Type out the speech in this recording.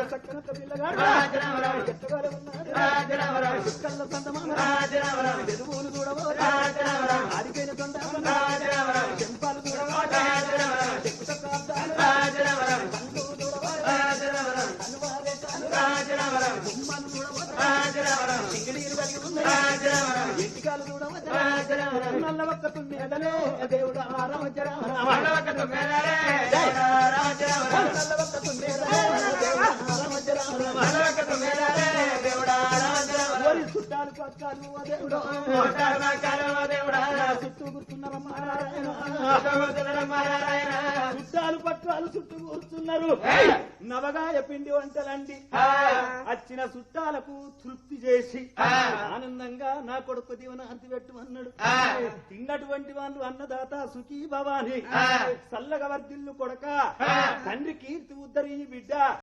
చక్కనత పిల్లగాడు ఎత్తగాడు కళ్ళ సంతమాన ఎరువులు చూడవో ఆడిపోయిన తొండ చెంపాలు చూడవో చెక్కుత ప్రాంతాలు పండుగ చూడవో బొమ్మలు చూడవో సింగిడీలు కలిగి ఉన్నాయి ఎంటికాలు చూడవో నల్ల ఒక్క తుమ్మెదలే దేవుడు రామచరామ నల్ల ఒక్క తుమ్మెదలే చుట్టాలు పక్కాలు దేవుడా చుట్టూ కూర్చున్నారమ్మారాయణ చుట్టాలు పక్కాలు చుట్టూ కూర్చున్నారు నవగాయ పిండి వంటలండి వచ్చిన చుట్టాలకు తృప్తి చేసి ఆనందంగా నా కొడుకు దీవెన అంతి పెట్టమన్నాడు తిన్నటువంటి వాళ్ళు అన్నదాత సుఖీ భవాని చల్లగా వర్దిల్లు కొడక తండ్రి కీర్తి ఉద్దరి బిడ్డ